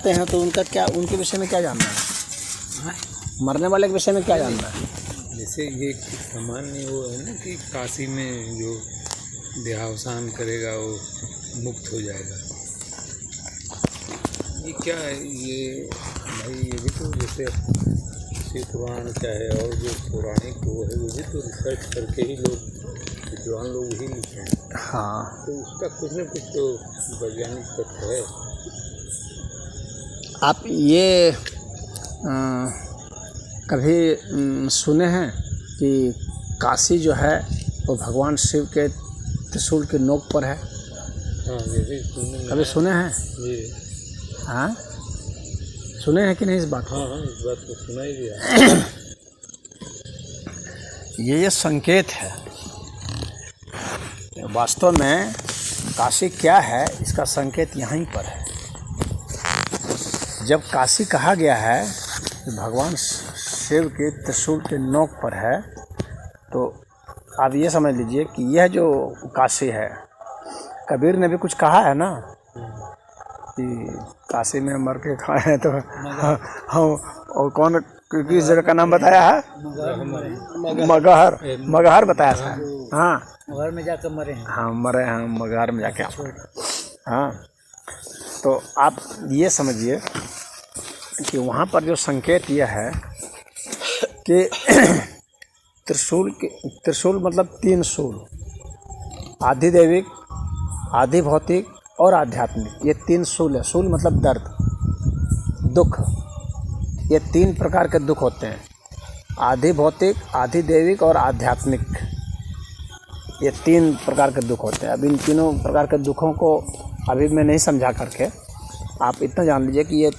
मरते हैं तो उनका क्या, उनके विषय में क्या जानना है? मरने वाले के विषय में क्या जानना है? जैसे ये सामान्य वो है ना कि काशी में जो देहावसान करेगा वो मुक्त हो जाएगा। ये क्या है ये भाई? ये भी तो जैसे शिव पुराण चाहे और जो पौराणिक वो है वो भी तो रिसर्च करके ही लोग, विद्वान लोग वही लिखे हैं। हाँ, तो उसका कुछ न कुछ तो वैज्ञानिक तथ्य है। आप ये कभी सुने हैं कि काशी जो है वो भगवान शिव के त्रिशूल की नोक पर है? हाँ, ये भी कभी सुने हैं? जी हाँ, सुने हैं कि नहीं इस बात को? हाँ हाँ, इस बात को सुना ही दिया। ये संकेत है। वास्तव में काशी क्या है इसका संकेत यहीं पर है। जब काशी कहा गया है कि भगवान शिव के त्रिशूल के नोक पर है, तो आप ये समझ लीजिए कि यह जो काशी है, कबीर ने भी कुछ कहा है ना कि काशी में मर के खाए हैं तो हाँ, और कौन किस जगह का नाम बताया है? मगहर, मगहर बताया था। हाँ, मगहर में जाकर मरे हैं। हाँ मरे हैं मगहर में जाके। हाँ, तो आप ये समझिए कि वहाँ पर जो संकेत यह है कि त्रिशूल मतलब 3 शूल, आधिदैविक, आधि भौतिक और आध्यात्मिक, ये 3 शूल है। शूल मतलब दर्द, दुख। ये 3 प्रकार के दुख होते हैं, आधि भौतिक, आधि दैविक और आध्यात्मिक। ये 3 प्रकार के दुख होते हैं। अब इन तीनों प्रकार के दुखों को अभी मैं नहीं समझा करके, आप इतना जान लीजिए कि ये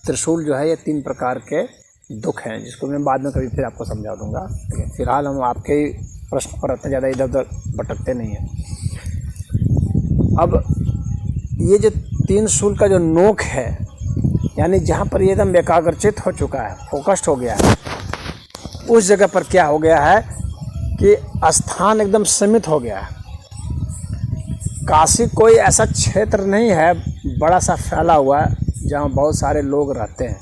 त्रिशूल जो है ये 3 प्रकार के दुख हैं, जिसको मैं बाद में कभी फिर आपको समझा दूंगा। लेकिन फिलहाल हम आपके ही प्रश्न पर इतना ज़्यादा इधर उधर भटकते नहीं हैं। अब ये जो 3 शूल का जो नोक है, यानी जहाँ पर ये एकदम एकाग्रचित हो चुका है, फोकस्ड हो गया है, उस जगह पर क्या हो गया है कि स्थान एकदम सीमित हो गया है। काशी कोई ऐसा क्षेत्र नहीं है बड़ा सा फैला हुआ है जहाँ बहुत सारे लोग रहते हैं,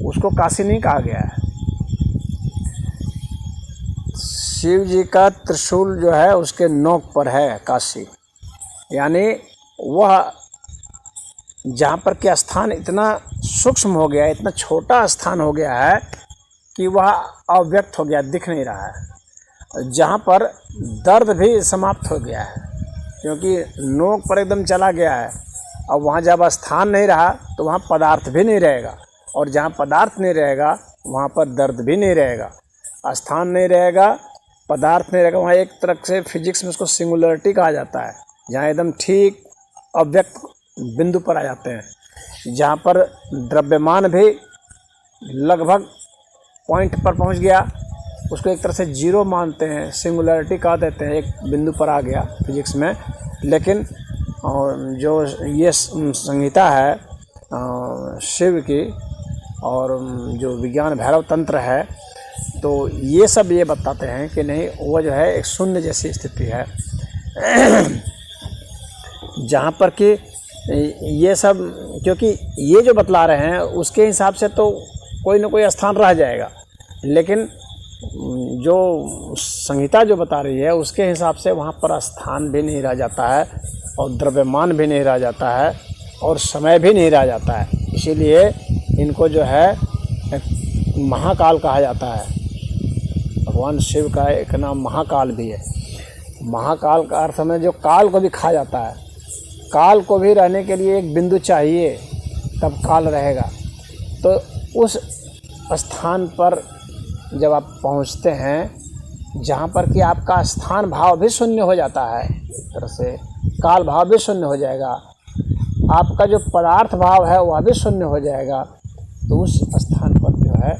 उसको काशी नहीं कहा गया है। शिव जी का त्रिशूल जो है उसके नोक पर है काशी, यानी वह जहाँ पर कि स्थान इतना सूक्ष्म हो गया है, इतना छोटा स्थान हो गया है कि वह अव्यक्त हो गया, दिख नहीं रहा है। जहाँ पर दर्द भी समाप्त हो गया है, क्योंकि नोक पर एकदम चला गया है। अब वहाँ जब स्थान नहीं रहा तो वहाँ पदार्थ भी नहीं रहेगा, और जहाँ पदार्थ नहीं रहेगा वहाँ पर दर्द भी नहीं रहेगा। स्थान नहीं रहेगा, पदार्थ नहीं रहेगा, वहाँ एक तरह से फिजिक्स में उसको सिंगुलरिटी कहा जाता है, जहाँ एकदम ठीक अव्यक्त बिंदु पर आ जाते हैं, जहाँ पर द्रव्यमान भी लगभग पॉइंट पर पहुँच गया, उसको एक तरह से जीरो मानते हैं, सिंगुलरिटी कह देते हैं, एक बिंदु पर आ गया फिजिक्स में। लेकिन जो ये संहिता है शिव की और जो विज्ञान भैरव तंत्र है, तो ये सब ये बताते हैं कि नहीं, वो जो है एक शून्य जैसी स्थिति है, जहाँ पर कि ये सब, क्योंकि ये जो बतला रहे हैं उसके हिसाब से तो कोई ना कोई स्थान रह जाएगा, लेकिन जो संहिता जो बता रही है उसके हिसाब से वहाँ पर स्थान भी नहीं रह जाता है, और द्रव्यमान भी नहीं रह जाता है, और समय भी नहीं रह जाता है। इसीलिए इनको जो है महाकाल कहा जाता है। भगवान शिव का एक नाम महाकाल भी है। महाकाल का अर्थ में जो काल को भी खा जाता है, काल को भी रहने के लिए एक बिंदु चाहिए, तब काल रहेगा। तो उस स्थान पर जब आप पहुंचते हैं जहाँ पर कि आपका स्थान भाव भी शून्य हो जाता है, एक तरह से काल भाव भी शून्य हो जाएगा, आपका जो पदार्थ भाव है वह भी शून्य हो जाएगा, तो उस स्थान पर जो है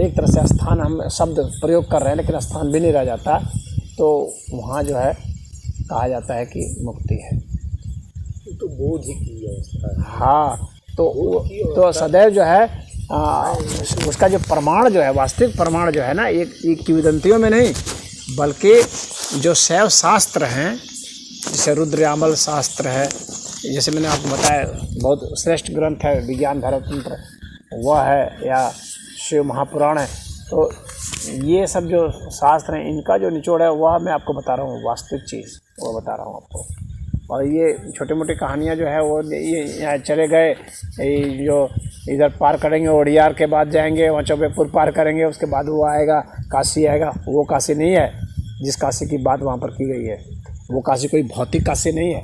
एक तरह से स्थान, हम शब्द प्रयोग कर रहे हैं लेकिन स्थान भी नहीं रह जाता, तो वहाँ जो है कहा जाता है कि मुक्ति है। तो बोध की अवस्था है। हाँ, तो सदैव जो है उसका जो प्रमाण जो है, वास्तविक प्रमाण जो है ना, एक किंवदंतियों में नहीं, बल्कि जो शैव शास्त्र हैं, जैसे रुद्रयामल शास्त्र है, जैसे मैंने आपको बताया बहुत श्रेष्ठ ग्रंथ है विज्ञान धर्मतंत्र, वह है, या शिव महापुराण है। तो ये सब जो शास्त्र हैं इनका जो निचोड़ है वह मैं आपको बता रहा हूँ, वास्तविक चीज़ वो बता रहा हूँ आपको। और ये छोटी मोटी कहानियाँ जो है वो ये यहाँ चले गए, ये जो इधर पार करेंगे ओडियार के बाद जाएंगे, वहाँ चौबेपुर पार करेंगे, उसके बाद वो आएगा काशी आएगा। वो काशी नहीं है जिस काशी की बात वहाँ पर की गई है, वो काशी कोई भौतिक काशी नहीं है।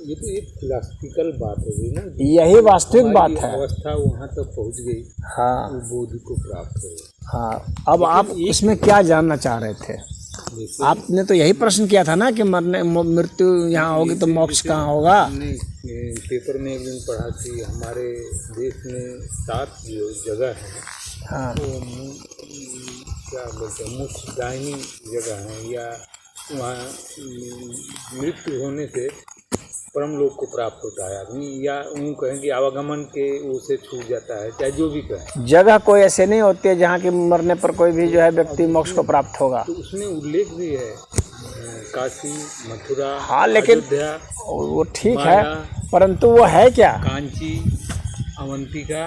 ये तो एक फिलॉसफिकल बात हो गई ना, यही वास्तविक बात है। अवस्था वहाँ तक पहुँच गई, हाँ, वो बोधि को प्राप्त हो गई। हाँ। अब आप इसमें क्या जानना चाह रहे थे? आपने तो यही प्रश्न किया था ना कि मरने मृत्यु यहाँ होगी तो मोक्ष कहाँ होगा। हमने पेपर में एक दिन पढ़ा कि हमारे देश में 7 जो जगह है, हाँ, वो क्या बोलते हैं मोक्षदायिनी जगह है, या वहाँ मृत्यु होने से परम लोक को प्राप्त होता है आदमी, या यूँ कहें कि आवागमन के उसे छूट जाता है, चाहे जो भी कहें। जगह कोई ऐसे नहीं होती है जहाँ की मरने पर कोई भी जो है व्यक्ति मोक्ष को प्राप्त होगा। तो उसमें उल्लेख भी है काशी, मथुरा, हाँ, लेकिन अयोध्या, वो ठीक है, परंतु वो है क्या? कांची, अवंतिका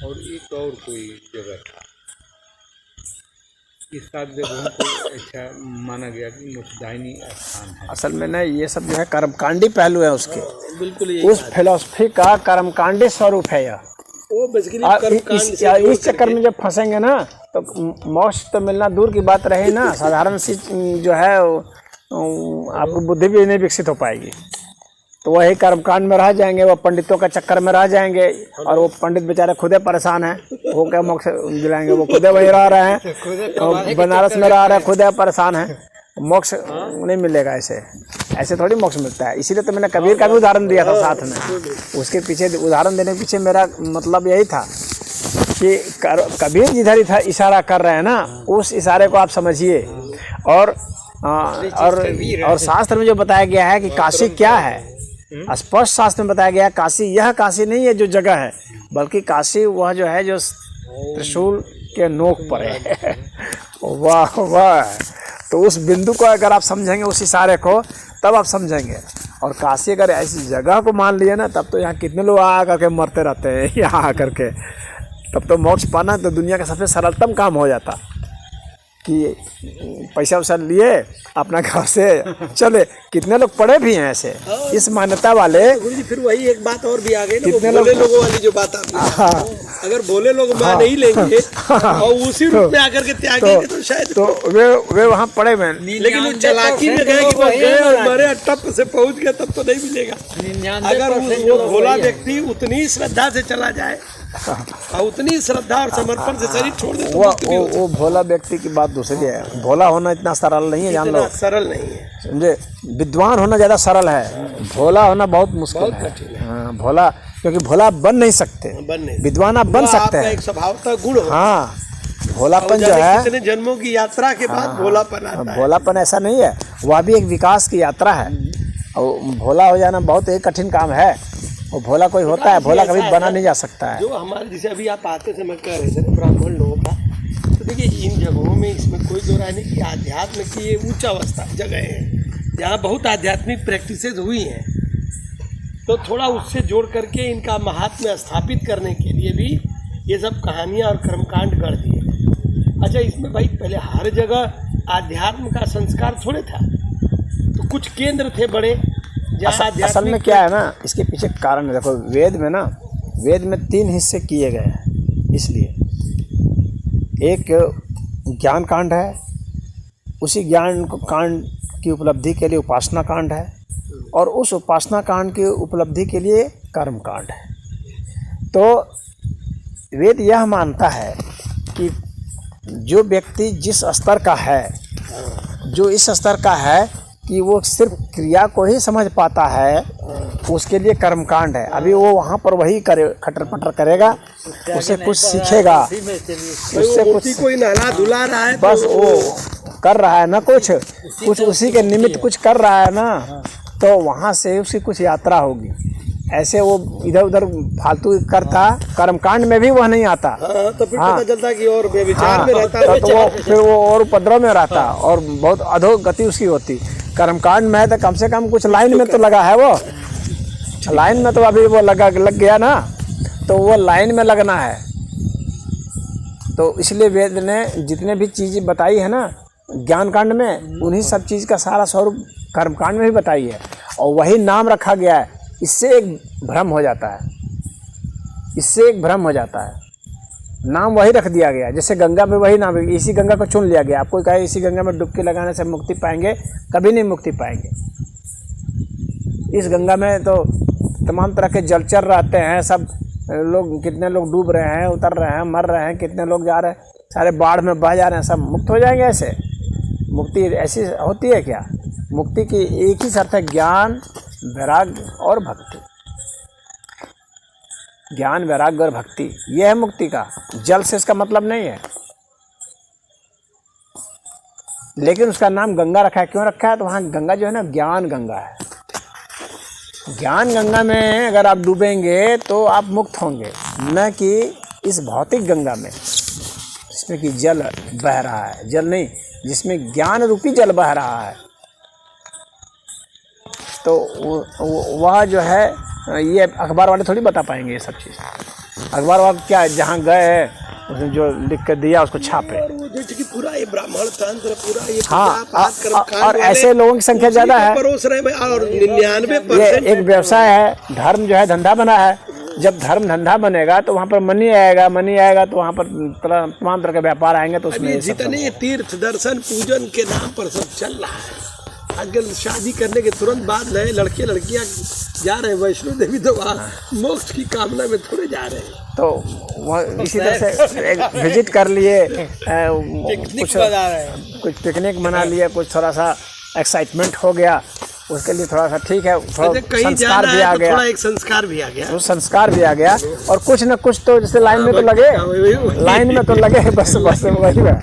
और एक और कोई जगह था। इस 7 जगहों को अच्छा माना गया कि मोक्षदायिनी स्थान है। असल में ना ये सब जो है कर्मकांडी पहलू है उसके, बिल्कुल उस फिलॉसफी का कर्मकांडी स्वरूप है यह। वो बेसिकली इस चक्कर में जब फंसेंगे ना तो मोक्ष तो मिलना दूर की बात रहे ना, साधारण सी जो है आपको बुद्धि भी नहीं विकसित हो पाएगी। तो वही कर्मकांड में रह जाएंगे, वो पंडितों का चक्कर में रह जाएंगे, और वो पंडित बेचारे खुदे परेशान हैं, वो क्या मोक्ष दिलाएंगे? वो खुदे वही रह रहे हैं, बनारस में रह रहे हैं, खुदे परेशान हैं, मोक्ष नहीं मिलेगा। ऐसे थोड़ी मोक्ष मिलता है। इसीलिए तो मैंने कबीर का भी उदाहरण दिया था साथ में। उसके पीछे उदाहरण देने के पीछे मेरा मतलब यही था कि कबीर जिधर इशारा कर रहे हैं ना, उस इशारे को आप समझिए। और शास्त्र में जो बताया गया है कि काशी क्या है, स्पष्ट शास्त्र में बताया गया है काशी यह काशी नहीं है जो जगह है, बल्कि काशी वह जो है जो त्रिशूल के नोक पर है। वाह वाह। तो उस बिंदु को अगर आप समझेंगे, उस इशारे को, तब आप समझेंगे। और काशी अगर ऐसी जगह को मान लिए ना, तब तो यहाँ कितने लोग आ करके मरते रहते हैं यहाँ आकर के। तब तो मोक्ष पाना तो दुनिया का सबसे सरलतम काम हो जाता कि पैसा वैसा लिए अपना घर से चले। कितने लोग पढ़े भी हैं ऐसे, इस मान्यता वाले। गुरुजी फिर वही एक बात और भी आ गई ना, कितने भोले लोगों वाली जो बात आपने, अगर भोले लोग मान नहीं लेंगे और उसी रूप में आकर के त्यागेंगे तो शायद तो वे वहाँ पढ़े हुए हैं। लेकिन वो चालाकी में गए कि बस गए और मरे टप से पहुंच गए, तब तो नहीं मिलेगा। अगर वो भोला व्यक्ति उतनी श्रद्धा से चला जाए और उतनी श्रद्धा और समर्पण से शरीर छोड़ दे, वो भोला व्यक्ति की बात दूसरी है। भोला होना इतना सरल नहीं है, जान लो, सरल नहीं है, समझे। विद्वान होना ज़्यादा सरल है, भोला होना बहुत मुश्किल है। हाँ, भोला, क्योंकि भोला बन नहीं सकते, विद्वान आप बन सकते हैं, एक स्वभावता गुण हो। हाँ, भोलापन जो है कितने जन्मों की यात्रा के बाद भोलापन आता है। भोलापन ऐसा नहीं है, वह भी एक विकास की यात्रा है। और भोला हो जाना बहुत एक कठिन काम है। वो भोला कोई होता है, भोला कभी बना नहीं जा सकता है। जो हमारे जैसे अभी आप आते थे, मैं कह रहे थे ना ब्राह्मण लोगों का, तो देखिए इन जगहों में इसमें कोई दो राय नहीं कि आध्यात्म की ये उच्च अवस्था जगह है जहाँ बहुत आध्यात्मिक प्रैक्टिसेज हुई हैं। तो थोड़ा उससे जोड़ करके इनका महात्म्य स्थापित करने के लिए भी ये सब कहानियाँ और कर्मकांड कर दिए। अच्छा, इसमें भाई पहले हर जगह आध्यात्म का संस्कार थोड़े था, तो कुछ केंद्र थे बड़े। असल में क्या है ना, इसके पीछे कारण है। देखो, वेद में 3 हिस्से किए गए हैं। इसलिए एक ज्ञान कांड है, उसी ज्ञान कांड की उपलब्धि के लिए उपासना कांड है, और उस उपासना कांड की उपलब्धि के लिए कर्म कांड है। तो वेद यह मानता है कि जो व्यक्ति जिस स्तर का है, जो इस स्तर का है कि वो सिर्फ क्रिया को ही समझ पाता है, उसके लिए कर्मकांड है। अभी वो वहाँ पर वही करे, खटर पटर करेगा, उससे कुछ सीखेगा, उससे कुछ कोई नहला धुला रहा है, बस वो कर रहा है ना, कुछ उसी के निमित्त कुछ कर रहा है ना, तो वहाँ से उसकी कुछ यात्रा होगी, ऐसे वो इधर उधर फालतू करता, कर्मकांड में भी वह नहीं आता। हाँ, तो फिर हाँ। पता चलता कि और व्यभिचार हाँ, में रहता तो वो फिर वो और उपद्रव में रहता और बहुत अधोगति उसकी होती। कर्मकांड में है तो कम से कम कुछ लाइन में तो लगा है वो, लाइन में तो अभी वो लग गया ना, तो वो लाइन में लगना है। तो इसलिए वेद ने जितने भी चीज़ें बताई है ना ज्ञान कांड में, उन्हीं सब चीज़ का सारा स्वरूप कर्मकांड में भी बताई है, और वही नाम रखा गया है। इससे एक भ्रम हो जाता है, इससे एक भ्रम हो जाता है, नाम वही रख दिया गया। जैसे गंगा में वही नाम, इसी गंगा को चुन लिया गया। आपको कहे इसी गंगा में डुबकी लगाने से मुक्ति पाएंगे, कभी नहीं मुक्ति पाएंगे। इस गंगा में तो तमाम तरह के जलचर रहते हैं, सब लोग, कितने लोग डूब रहे हैं, उतर रहे हैं, मर रहे हैं, कितने लोग जा रहे हैं, सारे बाढ़ में बह जा रहे हैं, सब मुक्त हो जाएंगे ऐसे? मुक्ति ऐसी होती है क्या? मुक्ति की एक ही शर्त है, ज्ञान वैराग्य और भक्ति। ज्ञान वैराग्य और भक्ति, यह है मुक्ति का। जल से इसका मतलब नहीं है, लेकिन उसका नाम गंगा रखा है। क्यों रखा है? तो वहाँ गंगा जो है ना, ज्ञान गंगा है। ज्ञान गंगा में अगर आप डूबेंगे तो आप मुक्त होंगे, न कि इस भौतिक गंगा में जिसमें कि जल बह रहा है, जल नहीं, जिसमें ज्ञान रूपी जल बह रहा है। तो वह जो है, ये अखबार वाले थोड़ी बता पाएंगे ये सब चीज़। अखबार वाले क्या, जहाँ गए हैं उसने जो लिख कर दिया उसको छापे। और वो जैसे कि पूरा ये ब्राह्मण तंत्र, पूरा ये हाँ, कर्मकांड और वाले ऐसे लोगों की संख्या ज़्यादा है। परोस रहे हैं, और ये 99% एक व्यवसाय है, धर्म जो है धंधा बना है। जब धर्म धंधा बनेगा तो वहाँ पर मनी आएगा, मनी आएगा तो वहाँ पर तमाम तरह के व्यापार आएंगे। तो उसमें जितने तीर्थ दर्शन पूजन के नाम पर सब चल रहा है। आजकल शादी करने के तुरंत बाद नए लड़के लड़कियां जा रहे हैं वैष्णो देवी, तो वहाँ मोक्ष की कामना में थोड़े जा रहे हैं। तो वह इसी तरह से एक विजिट कर लिए, कुछ पिकनिक मना लिए, कुछ थोड़ा सा एक्साइटमेंट हो गया, उसके लिए थोड़ा सा ठीक है, थोड़ा संस्कार भी आ गया, थोड़ा एक संस्कार भी आ गया, वो संस्कार भी आ गया। और कुछ न कुछ तो जैसे लाइन में तो लगे, लाइन में तो लगे, बस वही है।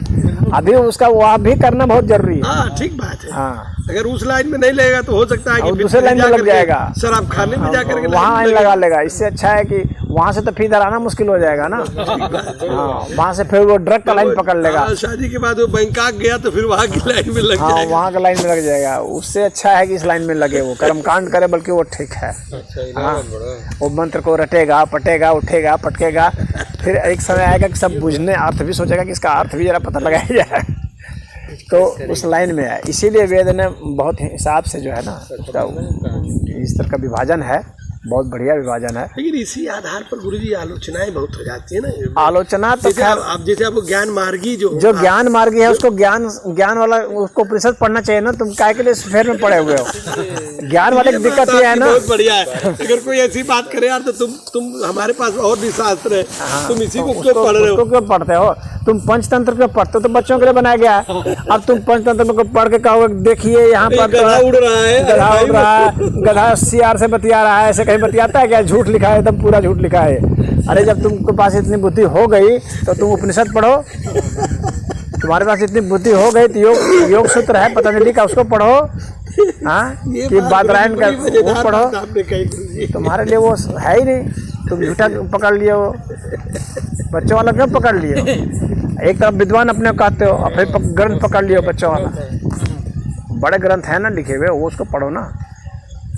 अभी उसका वह भी करना बहुत जरूरी है। हाँ, ठीक बात है। हाँ, अगर उस लाइन में नहीं लगेगा तो हो सकता है कि दूसरे लाइन में लग जाएगा, शराब खाने में जाकर के वहाँ लाइन लगा लेगा। इससे अच्छा है कि वहाँ से तो फिर इधर आना मुश्किल हो जाएगा ना। हाँ, वहाँ से फिर वो ड्रग का लाइन पकड़ लेगा। शादी के बाद वो बैंकॉक गया तो फिर वहाँ की लाइन में लग जाएगा। हाँ, वहाँ का लाइन में लग जाएगा। उससे अच्छा है कि इस लाइन में लगे, वो कर्मकांड करे, बल्कि वो ठीक है। हाँ, वो मंत्र को रटेगा, पटेगा, उठेगा, पटकेगा, फिर एक समय आएगा कि सब बुझने, अर्थ भी सोचेगा कि इसका अर्थ भी जरा पता लगाया जाए, तो उस लाइन में है। इसीलिए वेद ने बहुत हिसाब से जो है ना, इस तरह का विभाजन है, बहुत बढ़िया विभाजन है। लेकिन इसी आधार पर गुरुजी आलोचनाएं बहुत हो जाती है ना। आलोचना तो खैर आप जैसे आपको ज्ञान मार्गी जो ज्ञान मार्गी है, उसको ज्ञान वाला, उसको उपनिषद पढ़ना चाहिए ना। तुम काय के लिए फेर में पड़े हुए हो? ज्ञान वाले की दिक्कत ये है ना। बहुत बढ़िया है। अगर कोई ऐसी बात करे यार, तो तुम हमारे पास और भी शास्त्र है, तुम इसी को क्यों पढ़ रहे हो? क्यों पढ़ते हो? तुम पंचतंत्र क्यों पढ़ते हो? तो बच्चों के लिए बनाया गया है। अब तुम पंचतंत्र को पढ़ के कहोगे देखिए यहाँ पर गधा उड़ रहा है, गधा उड़ रहा है, गधा सियार से बतिया रहा है, ऐसे कहीं बतियाता है क्या? झूठ लिखा है, एकदम पूरा झूठ लिखा है। अरे जब तुमके पास इतनी बुद्धि हो गई तो तुम उपनिषद पढ़ो। तुम्हारे पास इतनी बुद्धि हो गई तो योग सूत्र है पतंजलि का, उसको पढ़ो। हाँ, कि बादरायण का वो पढ़ो। तुम्हारे लिए वो है ही नहीं, तुम झूठा पकड़ लिए हो, बच्चों वाला क्यों पकड़ लिए हो? एक तरफ विद्वान अपने कहते हो और फिर ग्रंथ पकड़ लियो बच्चों वाला। बड़े ग्रंथ है ना लिखे हुए, वो उसको पढ़ो ना,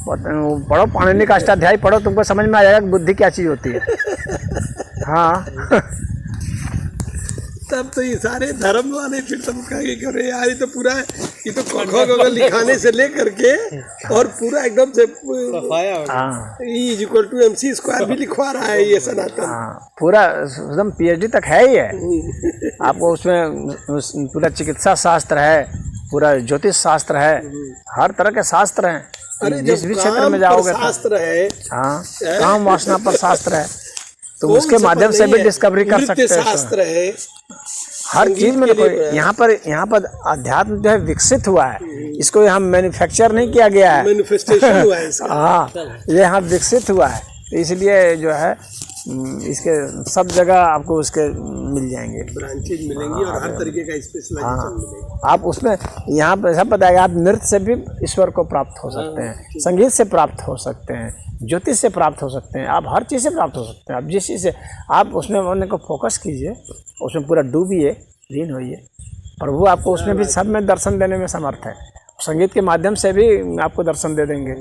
पढ़ो। पाणिनि का अष्टाध्यायी पढ़ो, तुमको समझ में आ जाएगा कि बुद्धि क्या चीज़ होती है। हाँ, तब तो ये सारे धर्म वाले फिर सब कहेंगे कि अरे यार ये तो पूरा, ये तो क लिखाने से लेकर के और पूरा एकदम से E=mc² भी लिखवा रहा है ये सनातन। हाँ, पूरा एकदम PhD तक है ही है। आपको उसमें पूरा चिकित्सा शास्त्र है, पूरा ज्योतिष शास्त्र है, हर तरह के शास्त्र हैं। जिस भी क्षेत्र में जाओगे शास्त्र है। हाँ, काम वासना पर शास्त्र है, तो उसके माध्यम से भी डिस्कवरी कर सकते हैं। शास्त्र है, हर चीज में। यहाँ पर अध्यात्म जो है विकसित हुआ है, इसको यहाँ मैन्युफैक्चर नहीं किया गया है, मैनिफेस्टेशन हुआ है इसका। हाँ, ये यहाँ विकसित हुआ है। तो इसलिए जो है इसके सब जगह आपको उसके मिल जाएंगे, ब्रांचेज मिलेंगी और हर तरीके का स्पेशलाइजेशन मिलेगा। आप उसमें यहाँ पर सब बताएगा। आप नृत्य से भी ईश्वर को प्राप्त हो सकते हैं, संगीत से प्राप्त हो सकते हैं, ज्योतिष से प्राप्त हो सकते हैं, आप हर चीज़ से प्राप्त हो सकते हैं। आप जिस चीज़ से आप उसमें अपने को फोकस कीजिए, उसमें पूरा डूबिए, लीन होइए, प्रभु आपको उसमें भी सब में दर्शन देने में समर्थ है। संगीत के माध्यम से भी आपको दर्शन दे देंगे।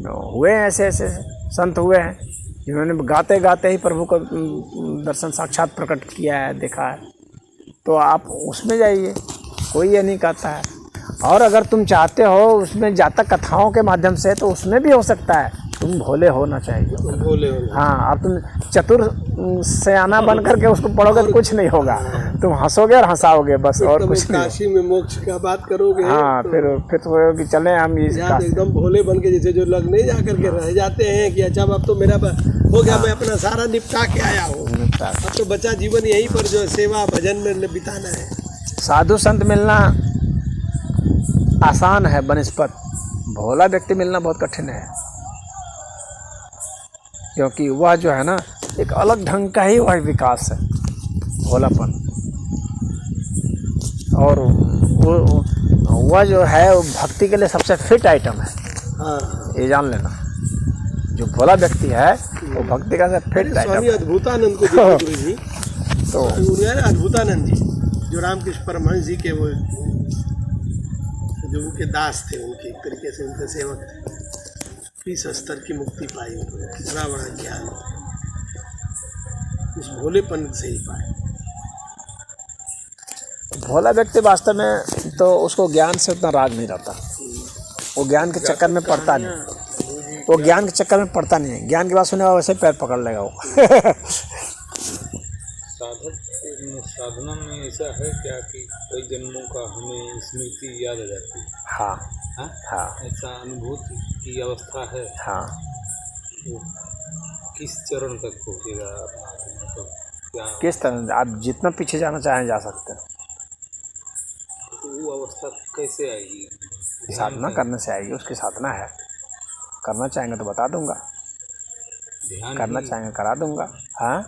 हुए हैं ऐसे ऐसे संत हुए हैं जिन्होंने गाते गाते ही प्रभु को दर्शन साक्षात प्रकट किया है, देखा है। तो आप उसमें जाइए, कोई ये नहीं कहता है। और अगर तुम चाहते हो उसमें जातक कथाओं के माध्यम से, तो उसमें भी हो सकता है। तुम भोले होना चाहिए, भोले हो। हाँ। अब तुम चतुर सयाना बन करके उसको पढ़ोगे तो कुछ नहीं होगा, तुम हंसोगे और हंसाओगे बस, और कुछ नहीं। काशी में मोक्ष का बात करोगे, हाँ, तो फिर तो कि चले हम इस एकदम भोले बन के, जैसे जो लोग नहीं जा करके रह जाते हैं कि अच्छा अब तो मेरा हो गया, मैं अपना सारा निपटा के आया हूँ, अब तो बचा जीवन यहीं पर जो है सेवा भजन में बिताना है। साधु संत मिलना आसान है बनस्पत, भोला व्यक्ति मिलना बहुत कठिन है। क्योंकि वह जो है ना, एक अलग ढंग का ही वह विकास है, भोलापन। और वह जो है वो भक्ति के लिए सबसे फिट आइटम है। हाँ, ये जान लेना, जो भोला व्यक्ति है वो भक्ति का सबसे फिट आइटम स्वामी है। अद्भुतानंद को देखो गुरु जी, तो अद्भुतानंद जी जो रामकृष्ण परमहंस जी के वो जो उनके दास थे, उनके एक तरीके से उनके सेवक थे, इस स्तर की मुक्ति पाई उन्होंने, बड़ा बड़ा ज्ञान इस भोलेपन से ही पाए। भोला व्यक्ति वास्तव में तो उसको ज्ञान से उतना राग नहीं रहता, वो ज्ञान के चक्कर में पड़ता नहीं, वो ज्ञान के चक्कर में पड़ता नहीं है। ज्ञान की बात सुने वैसे पैर पकड़ लेगा वो। साधना में ऐसा है क्या कि कई जन्मों का हमें स्मृति याद आ जाती है? हाँ हाँ, हाँ, ऐसा अनुभूति की अवस्था है। हाँ। वो किस चरण तक पहुँचेगा? मतलब क्या किस तरह आप जितना पीछे जाना चाहें जा सकते हैं। तो वो अवस्था कैसे आएगी? साधना करने से आएगी, उसकी साधना है। करना चाहेंगे तो बता दूंगा, ध्यान करना ही, चाहेंगे करा दूंगा। हाँ,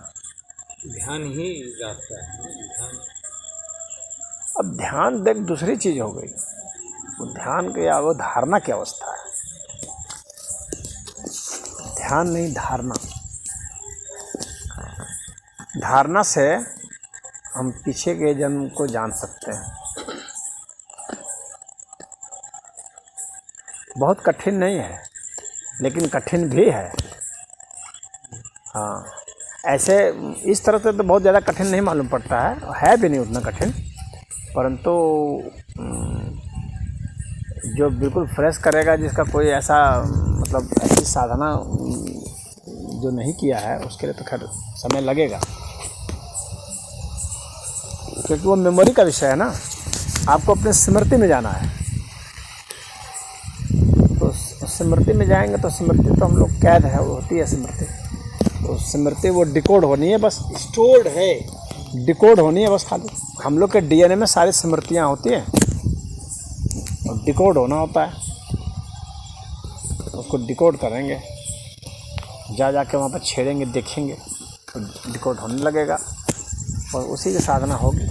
ध्यान ही रास्ता है। ध्यान, अब ध्यान देख दूसरी चीज़ हो गई, वो ध्यान की वो धारणा की अवस्था है। ध्यान नहीं, धारणा। धारणा से हम पीछे के जन्म को जान सकते हैं। बहुत कठिन नहीं है, लेकिन कठिन भी है। हाँ, ऐसे इस तरह से तो बहुत ज़्यादा कठिन नहीं मालूम पड़ता है भी नहीं उतना कठिन, परंतु जो बिल्कुल फ्रेश करेगा, जिसका कोई ऐसा मतलब ऐसी साधना जो नहीं किया है, उसके लिए तो खैर समय लगेगा, क्योंकि वो मेमोरी का विषय है ना। आपको अपने स्मृति में जाना है, तो स्मृति में जाएंगे तो स्मृति तो हम लोग कैद है, वो होती है स्मृति। तो स्मृति वो डिकोड होनी है, बस स्टोर्ड है, डिकोड होनी है बस खाली। हम लोग के डीएनए में सारी स्मृतियाँ होती हैं और डिकोड होना होता है। उसको डिकोड करेंगे, जा के वहाँ पर छेड़ेंगे, देखेंगे तो डिकोड होने लगेगा, और उसी की साधना होगी।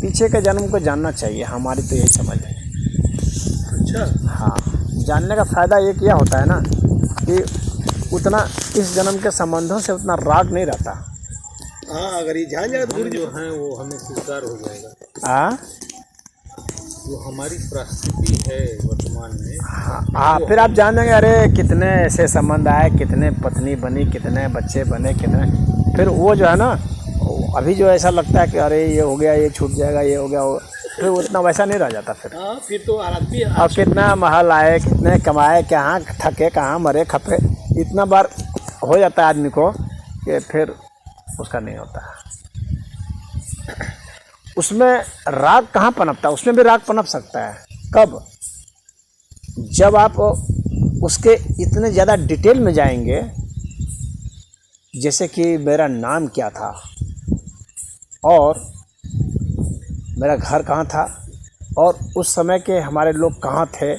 पीछे के जन्म को जानना चाहिए, हमारी तो यही समझ है। अच्छा, हाँ, जानने का फ़ायदा ये क्या होता है ना कि उतना इस जन्म के संबंधों से उतना राग नहीं रहता। हाँ, अगर ये जान जाए तो गुरु जी जो है वो हमें स्वीकार हो जाएगा। हाँ, जो हमारी परिस्थिति है वर्तमान में, हाँ, फिर आप जानेंगे अरे कितने ऐसे संबंध आए, कितने पत्नी बनी, कितने बच्चे बने, कितने। फिर वो जो है ना, अभी जो ऐसा लगता है कि अरे ये हो गया, ये छूट जाएगा, ये हो गया, फिर उतना वैसा नहीं रह जाता फिर। हाँ, फिर तो आदमी और कितना महल आए, कितने कमाए, कहाँ थके, कहाँ मरे खपे, इतना बार हो जाता है आदमी को कि फिर उसका नहीं होता। उसमें राग कहाँ पनपता है? उसमें भी राग पनप सकता है। कब? जब आप उसके इतने ज़्यादा डिटेल में जाएंगे, जैसे कि मेरा नाम क्या था और मेरा घर कहाँ था और उस समय के हमारे लोग कहाँ थे,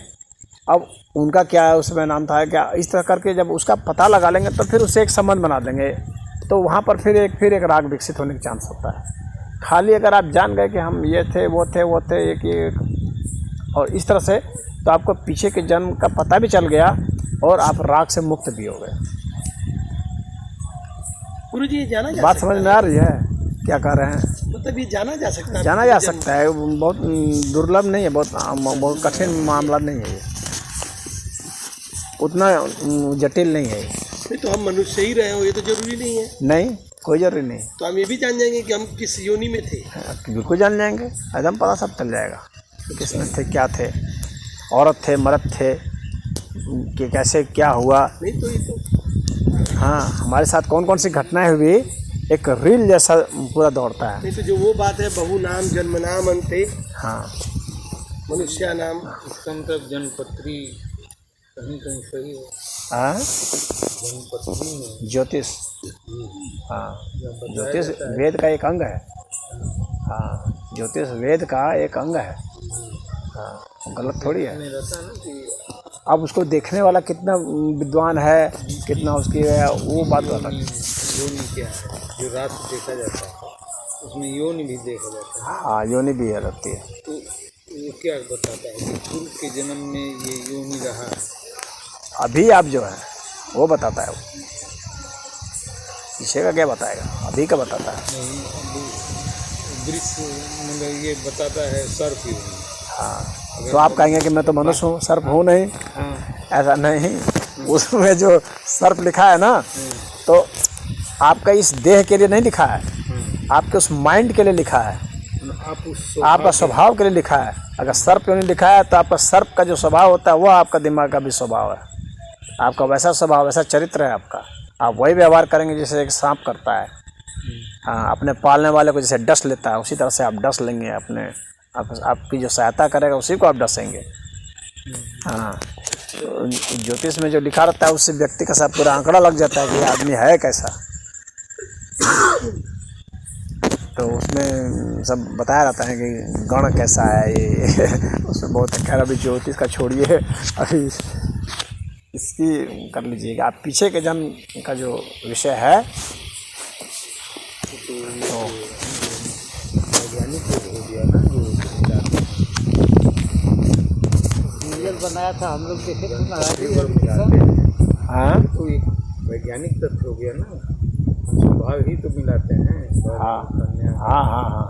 अब उनका क्या है, उस समय नाम था क्या, इस तरह करके जब उसका पता लगा लेंगे तो फिर उससे एक संबंध बना देंगे, तो वहाँ पर फिर एक राग विकसित होने का चांस होता है। खाली अगर आप जान गए कि हम ये थे, वो थे, एक और इस तरह से, तो आपको पीछे के जन्म का पता भी चल गया और आप राग से मुक्त भी हो गए। गुरु जी ये जाना जा बात सकता समझ में आ रही है क्या कह रहे हैं? मतलब ये जाना जा सकता है? जाना जा सकता है, बहुत दुर्लभ नहीं है, बहुत कठिन मामला नहीं है ये, उतना जटिल नहीं है ये। नहीं तो हम मनुष्य ही रहे हो ये तो जरूरी नहीं है। नहीं, कोई जरूरी नहीं। तो हम ये भी जान जाएंगे कि हम किस योनि में थे। बिल्कुल जान जाएंगे, एकदम पता सब चल जाएगा किसमें थे, क्या थे, औरत थे, मर्द थे, कि कैसे क्या हुआ। नहीं तो ये तो हाँ, हमारे साथ कौन कौन सी घटनाएं हुई, एक रील जैसा पूरा दौड़ता है। नहीं तो जो वो बात है बहु नाम जन्म नाम अंते हाँ, मनुष्य नाम। इसका मतलब जनपत्री कहीं कहीं सही है। हाँ, जनपत्री में ज्योतिष, हाँ, ज्योतिष वेद का एक अंग है। हाँ, ज्योतिष वेद का एक अंग है। हाँ, गलत थोड़ी है। रहता है ना कि अब उसको देखने वाला कितना विद्वान है, कितना उसकी है, वो बात अलग है। योनि क्या है जो रात देखा जाता है, उसमें योनि भी देखा जाता है। हाँ, योनि भी है लगती है। तो वो क्या बताता है कि पूर्व के जन्म में ये योनि रहा है। अभी आप जो है वो बताता है, वो पीछे का क्या बताएगा, अभी का बताता है। नहीं, वृक्ष मतलब ये बताता है सर्प योनि। हाँ, तो आप कहेंगे कि मैं तो मनुष्य हूँ, सर्प हूँ नहीं। हाँ, ऐसा नहीं, उसमें जो सर्प लिखा है ना, तो आपका इस देह के लिए नहीं लिखा है, आपके उस माइंड के लिए लिखा है, आप उस आपका स्वभाव के लिए लिखा है। अगर सर्प क्यों नहीं लिखा है, तो आपका सर्प का जो स्वभाव होता है वो आपका दिमाग का भी स्वभाव है। आपका वैसा स्वभाव, वैसा चरित्र है आपका, आप वही व्यवहार करेंगे जैसे एक सांप करता है। हाँ, अपने पालने वाले को जैसे डस लेता है, उसी तरह से आप डस लेंगे अपने, आपकी जो सहायता करेगा उसी को आप डसेंगे। हाँ, तो ज्योतिष में जो लिखा रहता है उससे व्यक्ति का सब पूरा आंकड़ा लग जाता है कि ये आदमी है कैसा। तो उसमें सब बताया रहता है कि गण कैसा है ये उसमें बहुत खैर अभी ज्योतिष का छोड़िए, अभी इसकी कर लीजिएगा आप पीछे के जन्म का जो विषय है। तो वैज्ञानिक हो गया ना जो सीरियल बनाया था हम लोग देखे थे ना, हाँ, तो एक वैज्ञानिक तथ्य हो गया ना, स्वभाव ही तो मिलाते हैं। हाँ, कन्या हाँ, हाँ, हाँ,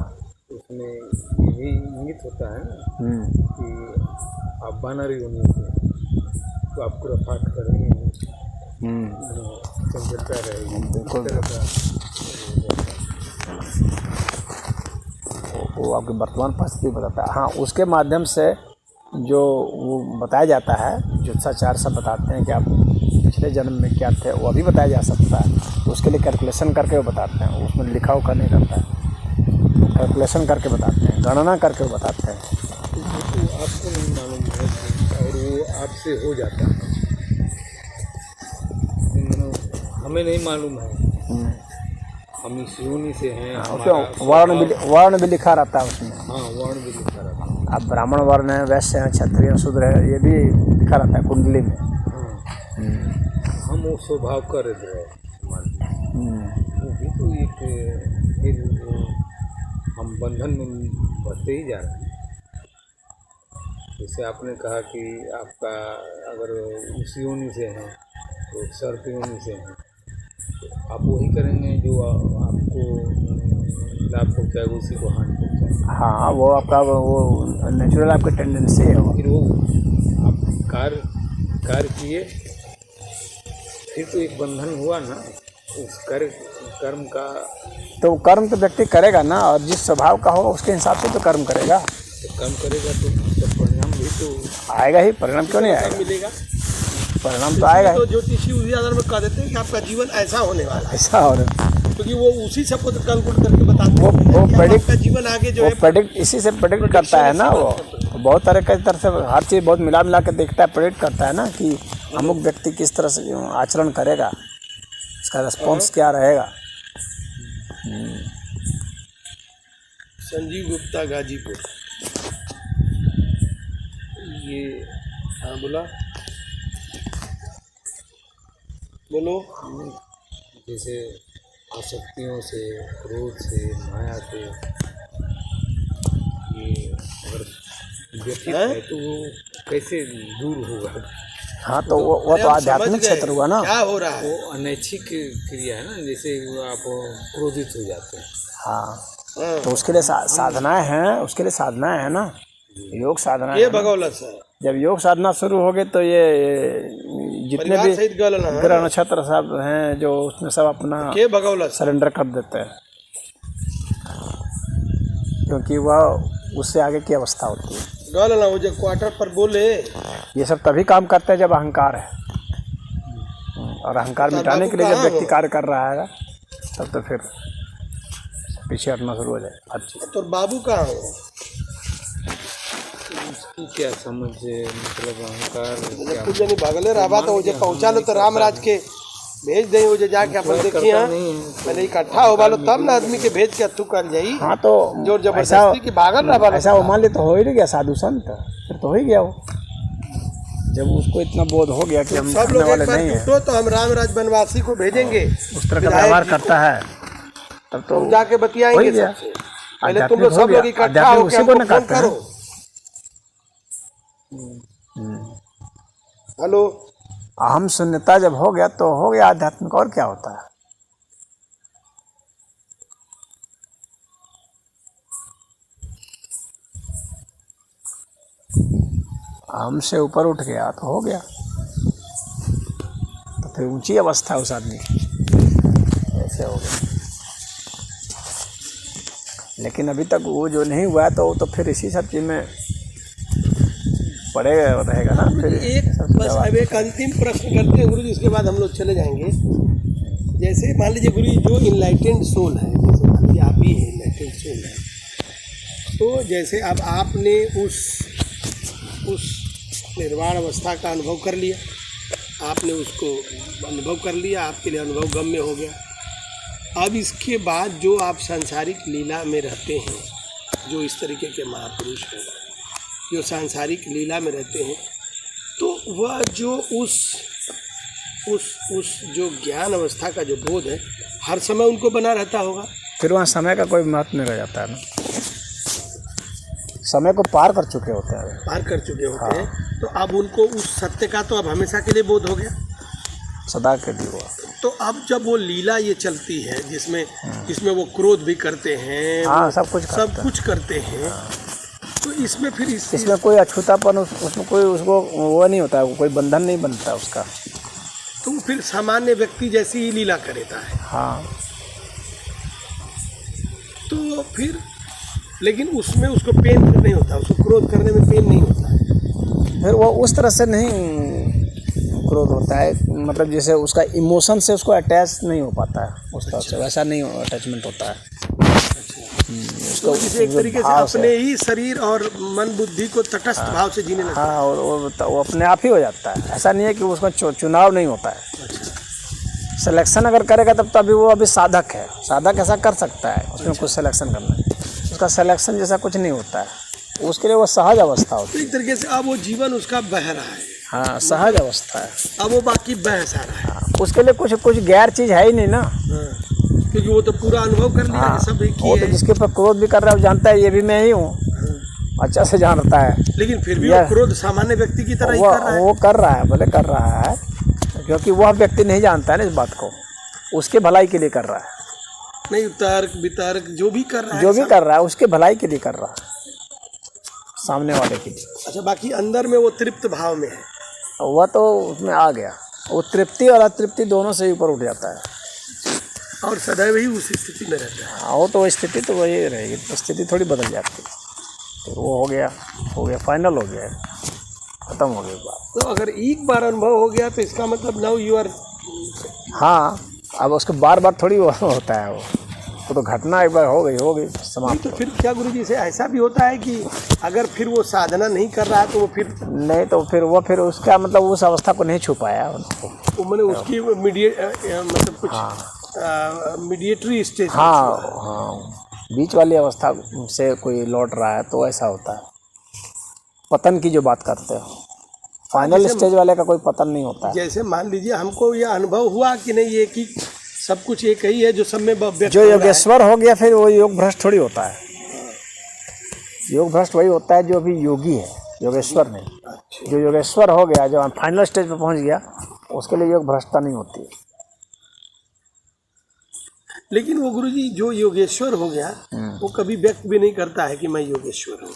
उसमें ये भी इंगित होता है ना कि आप बानर योनि से तो आपको रफात करेंगे, चंचलता रहेगी, बिल्कुल। इस तरह का वो आपकी वर्तमान परिस्थिति बताता है। हाँ, उसके माध्यम से जो वो बताया जाता है, ज्योतिषाचार्य सब बताते हैं कि आप पिछले जन्म में क्या थे, वो अभी बताया जा सकता है। तो उसके लिए कैलकुलेशन करके वो बताते हैं, उसमें लिखा उखा नहीं रहता है, कैलकुलेशन करके बताते हैं, गणना करके वो बताते हैं। तो आपको नहीं मालूम है और वो आपसे हो जाता है, हमें नहीं मालूम है, हम इस योनि से हैं। उसमें वर्ण भी लिखा रहता है उसमें। हाँ, वर्ण भी लिखा रहता है। अब ब्राह्मण वर्ण है, वैश्य है, क्षत्रिय है, शूद्र है, ये भी लिखा रहता है कुंडली में। हम वो स्वभाव कर रहे वो भी तो एक फिर हम बंधन में बढ़ते ही जा रहे हैं। जैसे आपने कहा कि आपका अगर उस योनि से हैं तो सर्प योनि से हैं, तो आप वही करेंगे जो आपको लाभ पहुँचाएगा, उसी को हानि पहुँचाएगा। हाँ, वो आपका वो नेचुरल आपकी टेंडेंसी है वो। फिर वो आप कार्य किए, फिर तो एक बंधन हुआ ना उस कर्म का। तो कर्म तो व्यक्ति करेगा ना, और जिस स्वभाव का हो उसके हिसाब से तो कर्म करेगा। तो कर्म करेगा तो परिणाम भी तो आएगा ही, परिणाम क्यों नहीं आएगा, मिलेगा, परिणाम तो आएगा तो ही। ज्योतिषी उसी आधार में कह देते हैं कि आपका जीवन ऐसा होने वाला है, ऐसा हो रहा है, क्योंकि वो उसी सब को कैलकुलेट करके बताते वो हैं कि predict- आपका जीवन आगे जो वो है प्रेडिक्ट इसी से प्रेडिक्ट करता है ना। वो बहुत तरह की तरह से हर चीज़ बहुत मिला मिला के देखता है, प्रेडिक्ट करता है ना कि अमुक व्यक्ति किस तरह से आचरण करेगा, उसका रिस्पॉन्स क्या रहेगा। संजीव गुप्ता गाजीपुर। ये हाँ बोला, बोलो। जैसे आसक्तियों से, क्रोध से, माया से ये अगर व्यतीत है तो वो कैसे दूर होगा? हाँ तो वो अरे तो हम आध्यात्मिक समझ गए क्षेत्र हुआ ना। क्या हो रहा है। वो अनैच्छिक क्रिया है ना, जैसे आप क्रोधित हो जाते हैं। हाँ हाँ, तो उसके लिए साधनाएं हैं, उसके लिए साधनाएं हैं ना, योग साधना ये है ना। भगौलत सर जब योग साधना शुरू हो गई तो ये जितने परिवार भी सहित गलना है। ग्रह नक्षत्र सब हैं जो उसमें सब अपना के भगौलत सर सरेंडर कर देते हैं, क्योंकि वह उससे आगे की अवस्था होती है। गलना वो जो क्वार्टर पर बोले ये सब तभी काम करते हैं जब अहंकार है, और अहंकार मिटाने के लिए जब व्यक्ति कार्य कर रहा है तब तो फिर पीछे हटना शुरू हो जाए। अच्छा तो बाबू कहाँ हो। उसकी क्या समझ है, मतलब अहंकार क्या कुछ नहीं भगले रहा तो वो पहुँचा लो तो रामराज के भेज दें, वो जो जाके अपन देखिए हाँ पहले इकट्ठा हो वालो तब ना आदमी के भेज के अथू कर जाई। हाँ तो जोर जबरदस्ती की भागल रहा वालो ऐसा वो मान ले तो हो ही नहीं गया साधु संत, फिर तो हो ही गया वो। जब उसको इतना बोध हो गया कि हम सब करने लोग वाले एक बार नहीं है, जुटो तो हम रामराज बनवासी को भेजेंगे, उस तरह का व्यवहार करता है, तब तो तुम जाके बतियाएंगे हो ही गया। सबसे। पहले तुम लोग सब आध्यात्मिक लोग इकट्ठा आध्यात्मिक होकर उसी को हमको न फोन कहते हैं। करो। हेलो अहम शून्यता जब हो गया तो हो गया आध्यात्मिक, और क्या होता है। अहम से ऊपर उठ गया तो हो गया, तो फिर ऊंची अवस्था उस आदमी की, ऐसे हो गया। लेकिन अभी तक वो जो नहीं हुआ है तो वो तो फिर इसी सब चीज में पड़े रहेगा ना। फिर एक बस अब एक अंतिम प्रश्न करते हैं गुरु जी, इसके बाद हम लोग चले जाएंगे। जैसे मान लीजिए गुरु जी जो इनलाइटेंड सोल है, जैसे मान लीजिए आप ही हैं इनलाइटेंड सोल है, तो जैसे अब आपने उस निर्वाण अवस्था का अनुभव कर लिया, आपने उसको अनुभव कर लिया, आपके लिए अनुभव गम्य हो गया। अब इसके बाद जो आप सांसारिक लीला में रहते हैं, जो इस तरीके के महापुरुष हैं जो सांसारिक लीला में रहते हैं, तो वह जो उस जो ज्ञान अवस्था का जो बोध है हर समय उनको बना रहता होगा। फिर वहाँ समय का कोई महत्व नहीं रह जाता है ना, समय को पार कर चुके होते हैं। पार कर चुके होते हैं, तो अब उनको उस सत्य का तो अब हमेशा के लिए बोध हो गया, सदा के लिए हुआ। तो अब जब वो लीला ये चलती है जिसमें वो क्रोध भी करते हैं, हाँ सब कुछ करते हैं, तो इसमें फिर इसमें कोई अछूतापन उसमें कोई उसको वो नहीं होता है, कोई बंधन नहीं बनता उसका, तो वो फिर सामान्य व्यक्ति जैसी ही लीला करता है। हाँ तो फिर लेकिन उसमें उसको पेन नहीं होता, उसको क्रोध करने में पेन नहीं होता है। फिर वो उस तरह से नहीं क्रोध होता है, मतलब जैसे उसका इमोशन से उसको अटैच नहीं हो पाता है उस तरह से, वैसा नहीं अटैचमेंट होता है। तो जिसे एक तरीके से अपने ही शरीर और मन बुद्धि को तटस्थ भाव से जीने लगता है। हाँ, और वो अपने आप ही हो जाता है। ऐसा नहीं है कि उसका चुनाव नहीं होता है। सिलेक्शन अगर करेगा तब तो अभी वो अभी साधक है, साधक ऐसा कर सकता है, उसमें कुछ सिलेक्शन करना है, उसका सिलेक्शन जैसा कुछ नहीं होता है, उसके लिए वो सहज अवस्था होती है। एक तरीके से अब वो जीवन उसका बह रहा है, हाँ सहज अवस्था है, अब वो बाकी बह सा रहा है। हाँ, उसके लिए कुछ गैर चीज़ है ही नहीं ना, क्योंकि वो तो पूरा अनुभव कर लिया हाँ, सब एक ही वो तो है। जिसके ऊपर क्रोध भी कर रहा है वो जानता है ये भी मैं ही हूँ, अच्छा से जानता है। लेकिन फिर भी वो क्रोध सामान्य व्यक्ति की तरह ही कर रहा है। वो कर रहा है, भले कर रहा है, क्योंकि वह व्यक्ति नहीं जानता है ना इस बात को, उसके भलाई के लिए कर रहा है। नहीं तर्क वितर्क जो भी कर रहा है, जो भी कर रहा है उसके भलाई के लिए कर रहा है, सामने वाले के लिए। अच्छा, बाकी अंदर में वो तृप्त भाव में है, वह तो उसमें आ गया, वो तृप्ति और अतृप्ति दोनों से ऊपर उठ जाता है, और सदैव ही उस स्थिति में रहता है। हाँ, वो तो स्थिति तो वही रहेगी, स्थिति थोड़ी बदल जाती है। तो वो हो गया, फाइनल हो गया, खत्म हो गई बात। तो अगर एक बार अनुभव हो गया तो इसका मतलब नाउ यू आर। हाँ, अब उसको बार बार थोड़ी वो होता है, वो तो घटना एक बार हो गई समाप्त। तो फिर क्या गुरु जी से ऐसा भी होता है कि अगर फिर वो साधना नहीं कर रहा है तो वो फिर नहीं, तो फिर उसका मतलब उस अवस्था को नहीं छुपाया उनको, वो मैंने उसकी मतलब कुछ मीडिएटरी स्टेज। हाँ, बीच वाली अवस्था से कोई लौट रहा है तो ऐसा होता है। पतन की जो बात करते हो, फाइनल स्टेज वाले का कोई पतन नहीं होता है। जैसे मान लीजिए हमको यह अनुभव हुआ कि नहीं ये कि सब कुछ एक ही है जो सब में जो योगेश्वर हो गया फिर वो योग भ्रष्ट थोड़ी होता है। योग भ्रष्ट वही होता है जो अभी योगी है, योगेश्वर नहीं। जो योगेश्वर हो गया, जो फाइनल स्टेज पे पहुंच गया, उसके लिए योग भ्रष्टता नहीं होती है। लेकिन वो गुरुजी जो योगेश्वर हो गया वो कभी व्यक्त भी नहीं करता है कि मैं योगेश्वर हूँ।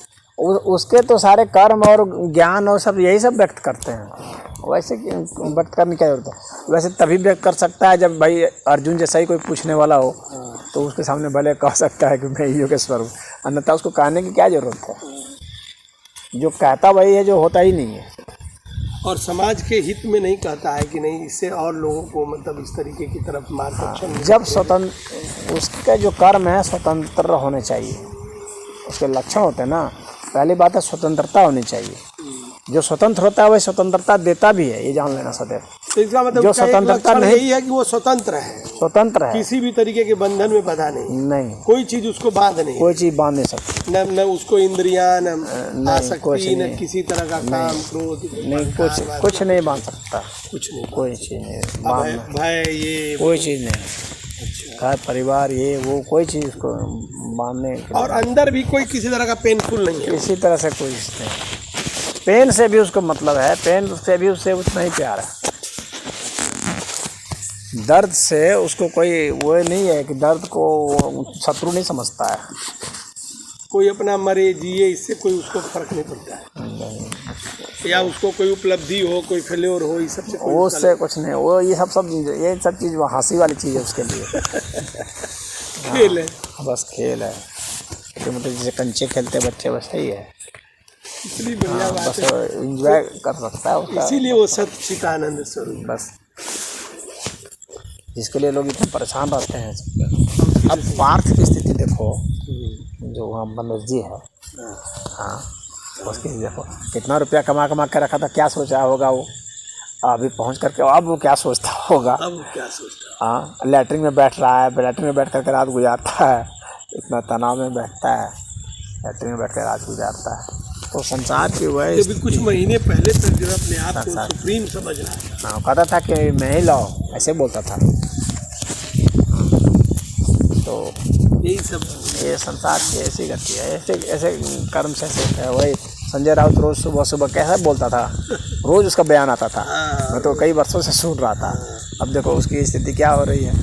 उसके तो सारे कर्म और ज्ञान और सब यही सब व्यक्त करते हैं। वैसे व्यक्त करने की क्या जरूरत है? वैसे तभी व्यक्त कर सकता है जब भाई अर्जुन जैसा ही कोई पूछने वाला हो, तो उसके सामने भले कह सकता है कि मैं योगेश्वर हूँ, अन्यथा उसको कहने की क्या जरूरत है? जो कहता वही है, जो होता ही नहीं है। और समाज के हित में नहीं कहता है कि नहीं, इससे और लोगों को मतलब इस तरीके की तरफ मार्गदर्शन। जब स्वतंत्र उसका जो कर्म है स्वतंत्र होने चाहिए, उसके लक्षण होते हैं ना। पहली बात है स्वतंत्रता होनी चाहिए। जो स्वतंत्र होता है वही स्वतंत्रता देता भी है, ये जान लेना सदैव। तो इसका मतलब जो स्वतंत्रता नहीं, यही है कि वो स्वतंत्र है, स्वतंत्र है, किसी भी तरीके के बंधन में बंधा नहीं, कोई चीज उसको बांध नहीं, कोई चीज बांध नहीं सकती, न उसको इंद्रियां, न आसक्ति, न किसी तरह का काम क्रोध नहीं, कुछ नहीं बांध सकता, कुछ नहीं, कोई चीज नहीं भय, ये कोई चीज नहीं। घर परिवार ये वो कोई चीज उसको बांधने, और अंदर भी कोई किसी तरह का पेनफुल नहीं है, किसी तरह से कोई नहीं। पेन से भी उसको मतलब है, पेन से भी उससे उतना ही प्यार है। दर्द से उसको कोई वो नहीं है कि दर्द को शत्रु नहीं समझता है। कोई अपना मरे जिए इससे कोई उसको फर्क नहीं पड़ता है, या उसको कोई उपलब्धि हो, कोई फेल्योर हो, इस सबसे कोई उससे कुछ नहीं। वो ये सब चीज़ वो हंसी वाली चीज़ है उसके लिए। खेल है, बस खेल है, तो मतलब जैसे कंचे खेलते बच्चे बस यही है। इतनी बढ़िया बात बस है, एंजॉय कर सकता है उसका, इसीलिए वो सच्चिदानंद स्वरूप। बस जिसके लिए लोग इतने परेशान रहते हैं। अब पार्थ की स्थिति देखो, जो वहाँ मनोज जी है, हाँ, उसकी देखो कितना रुपया कमा के रखा था, क्या सोचा होगा वो अभी पहुँच करके, अब वो क्या सोचता होगा, अब वो क्या सोचता। हाँ, लैट्रिन में बैठ रहा है, लैट्रिन में बैठ करके रात गुजारता है, इतना तनाव में बैठता है, लैट्रिन में बैठ कर रात गुजारता है। तो संसार की वह अभी कुछ महीने पहले तक जो अपने आप को सुप्रीम समझ रहा था, हाँ, कहता था कि मैं ही लाओ, ऐसे बोलता था। तो यही सब ये संसार की ऐसी गति है, ऐसे कर्म से है। वही संजय राउत रोज सुबह कैसा बोलता था, रोज उसका बयान आता था, मैं तो कई वर्षों से सुन रहा था। अब देखो उसकी स्थिति क्या हो रही है,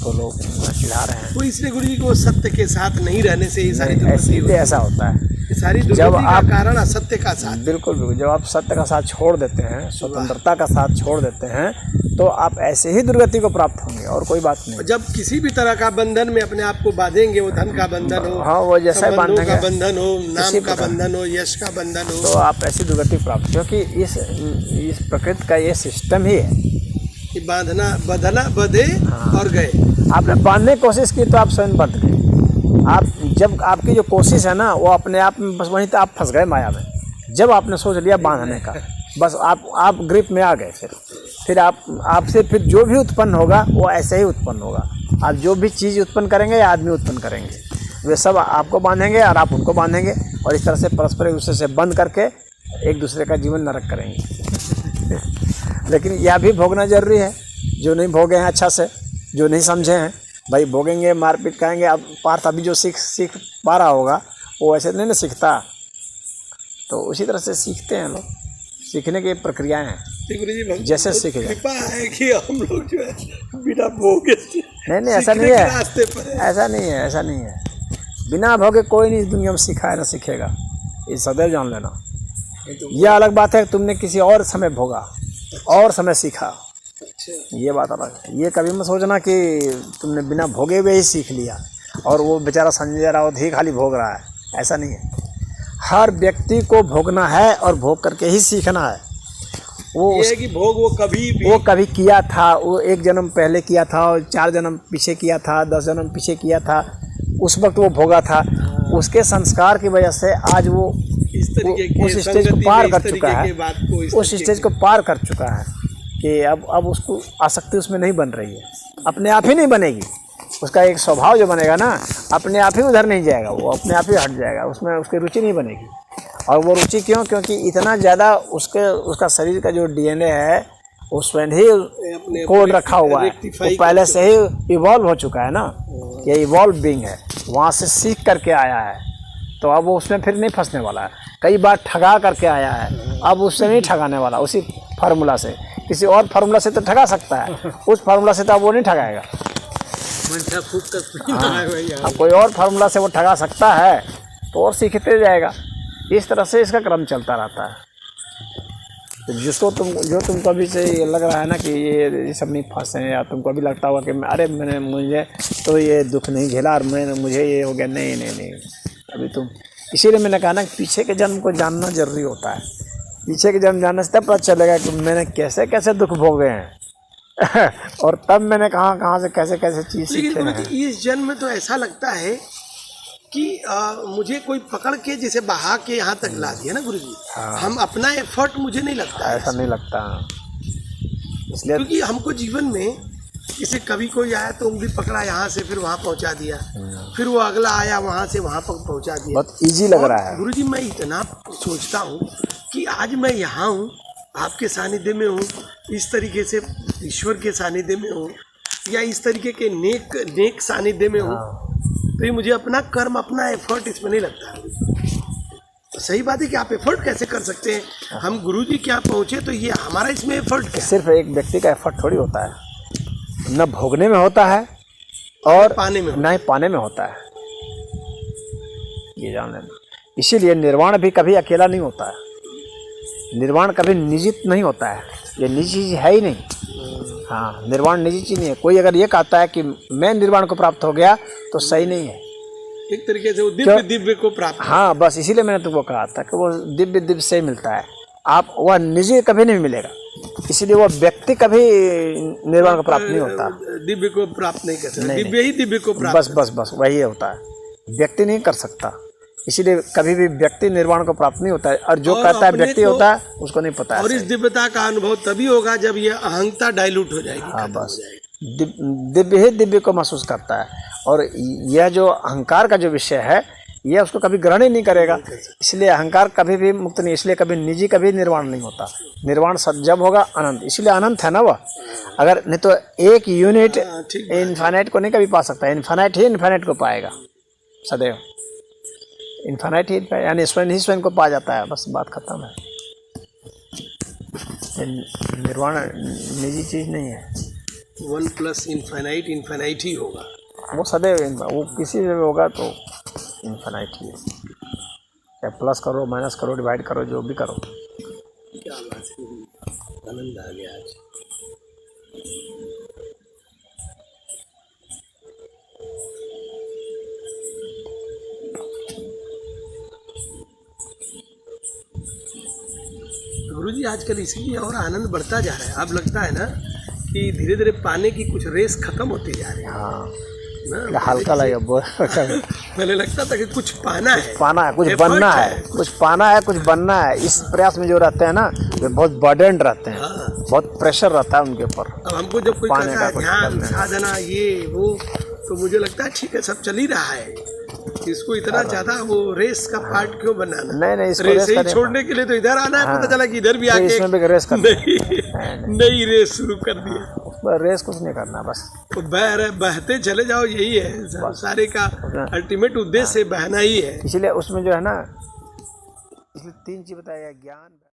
तो लोग चिढ़ा रहे हैं। वो इसलिए गुरु जी को सत्य के साथ नहीं रहने से ये सारी दुर्गति होती है। ऐसा होता है, ये सारी दुर्गति का कारण असत्य का साथ। बिल्कुल बिल्कुल, जब आप सत्य का साथ छोड़ देते हैं, स्वतंत्रता का साथ छोड़ देते हैं, तो आप ऐसे ही दुर्गति को प्राप्त होंगे, और कोई बात नहीं। जब किसी भी तरह का बंधन में अपने आप को बांधेंगे, वो धन का बंधन हो, हाँ, वो जैसा बांधेंगे का बंधन हो, नाम का बंधन हो, यश का बंधन हो, तो आप ऐसी दुर्गति प्राप्त, क्योंकि इस प्रकृति का ये सिस्टम ही है कि बंधना बंधे और गए। आपने बांधने की कोशिश की तो आप स्वयं बंध गए। आप जब आपकी जो कोशिश है ना, वो अपने आप में बस वहीं तो आप फंस गए माया में। जब आपने सोच लिया बांधने का, बस आप ग्रिप में आ गए। फिर आपसे फिर जो भी उत्पन्न होगा वो ऐसे ही उत्पन्न होगा। आप जो भी चीज़ उत्पन्न करेंगे या आदमी उत्पन्न करेंगे, वे सब आपको बांधेंगे और आप उनको बांधेंगे, और इस तरह से परस्पर एक दूसरे से बंध करके एक दूसरे का जीवन नरक करेंगे। लेकिन यह भी भोगना जरूरी है। जो नहीं भोगे हैं अच्छा से, जो नहीं समझे हैं, भाई भोगेंगे, मारपीट करेंगे। अब पार्थ अभी जो सीख पा रहा होगा, वो ऐसे नहीं ना सीखता, तो उसी तरह से सीखते हैं लोग। सीखने की प्रक्रियाएं हैं, जैसे सीखे जाए। कृपा है कि हम लोग जो है बिना भोगे नहीं, ऐसा नहीं है, ऐसा नहीं है। बिना भोगे कोई नहीं इस दुनिया में सीखा है ना सीखेगा, ये सदैव जान लेना। यह अलग बात है कि तुमने किसी और समय भोगा और समय सीखा, ये बात अलग है। ये कभी मत सोचना कि तुमने बिना भोगे हुए ही सीख लिया और वो बेचारा संजय राउत ही खाली भोग रहा है, ऐसा नहीं है। हर व्यक्ति को भोगना है और भोग करके ही सीखना है। ये है कि भोग वो कभी किया था, वो 1 जन्म पहले किया था, और 4 जन्म पीछे किया था, 10 जन्म पीछे किया था, उस वक्त वो भोगा था। उसके संस्कार की वजह से आज वो इस तरीके के उस स्टेज को पार कर चुका है, उस स्टेज को पार कर चुका है कि अब उसको आसक्ति उसमें नहीं बन रही है, अपने आप ही नहीं बनेगी। उसका एक स्वभाव जो बनेगा ना, अपने आप ही उधर नहीं जाएगा, वो अपने आप ही हट जाएगा, उसमें उसकी रुचि नहीं बनेगी। और वो रुचि क्यों? क्योंकि इतना ज़्यादा उसका शरीर का जो डीएनए है वो स्वयं ही कोड रखा हुआ है, वो पहले से ही इवॉल्व हो चुका है ना, ये इवॉल्व बीइंग है, वहाँ से सीख करके आया है, तो अब वो उसमें फिर नहीं फंसने वाला है। कई बार ठगा करके आया है, अब उससे नहीं ठगाने वाला, उसी फार्मूला से, किसी और फार्मूला से तो ठगा सकता है, उस फार्मूला से तो अब वो नहीं ठगाएगा। मनसा फूक कर हाँ, अब कोई और फार्मूला से वो ठगा सकता है तो और सीखते जाएगा। इस तरह से इसका क्रम चलता रहता है। तो जो तुमको अभी से ये लग रहा है ना कि ये सब नहीं फंसे हैं, या तुमको अभी लगता होगा कि अरे मुझे तो ये दुख नहीं झेला और मुझे ये हो गया, नहीं अभी तुम, इसीलिए मैंने कहा ना पीछे के जन्म को जानना जरूरी होता है। पीछे के जन्म जानने से तब पता चलेगा कि मैंने कैसे कैसे दुख भोगे हैं और तब मैंने कहाँ से कैसे कैसे चीज़ सीखे हैं। लेकिन इस जन्म में तो ऐसा लगता है कि मुझे कोई पकड़ के जैसे बहा के यहाँ तक ला दिया ना गुरुजी। हाँ। हम अपना एफर्ट मुझे नहीं लगता है ऐसा नहीं लगता, इसलिए क्योंकि हमको जीवन में जैसे कभी कोई आया तो उंगली पकड़ा यहाँ से फिर वहाँ पहुँचा दिया, फिर वो अगला आया वहाँ से वहाँ तक पहुँचा दिया। बहुत इजी लग रहा है। गुरुजी मैं इतना सोचता हूँ कि आज मैं यहाँ हूँ, आपके सानिध्य में हूँ, इस तरीके से ईश्वर के सानिध्य में हूँ, या इस तरीके के नेक सानिध्य में हूँ, तो ये मुझे अपना कर्म, अपना एफर्ट इसमें नहीं लगता है। तो सही बात है कि आप एफर्ट कैसे कर सकते हैं? हम गुरुजी के यहाँ पहुँचे तो ये हमारा इसमें एफर्ट क्या है? सिर्फ एक व्यक्ति का एफर्ट थोड़ी होता है, न भोगने में होता है और पाने में, न ही पाने में होता है, ये जान लेना। इसीलिए निर्वाण भी कभी अकेला नहीं होता है, निर्वाण कभी निजी नहीं होता है, ये निजी चीज है ही नहीं। हाँ, निर्वाण निजी चीज नहीं है। कोई अगर ये कहता है कि मैं निर्वाण को प्राप्त हो गया तो सही नहीं है। एक तरीके से वो दिव्य को प्राप्त। हाँ, बस इसीलिए मैंने तुमको कहा था कि वो दिव्य से ही मिलता है, आप वह निजी कभी नहीं मिलेगा। इसीलिए वो व्यक्ति कभी निर्वाण को प्राप्त नहीं होता, दिव्य को प्राप्त नहीं कर सकता, दिव्य ही दिव्य को प्राप्त। बस वही होता है, व्यक्ति नहीं कर सकता। इसीलिए कभी भी व्यक्ति निर्वाण को प्राप्त नहीं होता है, और जो कहता है व्यक्ति होता है उसको नहीं पता है। और इस दिव्यता का अनुभव तभी होगा जब ये अहंता डाइल्यूट हो जाएगी। हाँ, बस दिव्य ही दिव्य को महसूस करता है, और यह जो अहंकार का जो विषय है यह उसको कभी ग्रहण ही नहीं करेगा। इसलिए अहंकार कभी भी मुक्त नहीं, इसलिए कभी निजी कभी निर्वाण नहीं होता। निर्वाण जब होगा अनंत, इसलिए अनंत है ना वह। अगर नहीं तो एक यूनिट इन्फाइनाइट को नहीं कभी पा सकता, इन्फाइनाइट ही इन्फाइनाइट को पाएगा सदैव। इन्फाइनाइट ही यानी स्वयं ही स्वयं को पा जाता है, बस बात खत्म है। निर्वाण निजी चीज नहीं है। 1 + इन्फाइनाइट इन्फाइनाइट ही होगा, वो सदैव वो किसी से भी होगा तो इन्फाइनाइट ही है। चाहे प्लस करो, माइनस करो, डिवाइड करो, जो भी करो। क्या बात है, आनंद आ गया आज। गुरुजी आजकल इसीलिए और आनंद बढ़ता जा रहा है। अब लगता है ना कि धीरे धीरे पाने की कुछ रेस खत्म होती जा रही है। हाँ, ना हल्का लगे पहले लगता था कि कुछ पाना है, कुछ बनना है, कुछ पाना है, कुछ बनना है। इस प्रयास में जो रहते हैं ना वे बहुत बर्डन रहते हैं। हाँ। बहुत प्रेशर रहता है उनके ऊपर। अब हमको जब कोई कहता है ध्यान साधना ये वो, तो मुझे लगता है ठीक है, सब चल ही रहा है, इसको इतना ज्यादा वो रेस का पार्ट क्यों बनाना? नहीं, इसको रेस ही छोड़ने के लिए तो इधर आना है। पता चला कि इधर भी आके इसमें भी रेस नई रेस शुरू कर दी। रेस कुछ नहीं करना, बस तो बहते चले जाओ, यही है सारे का अल्टीमेट उद्देश्य, बहना ही है। इसलिए उसमें जो है ना, इसलिए 3 चीज बताया, ज्ञान।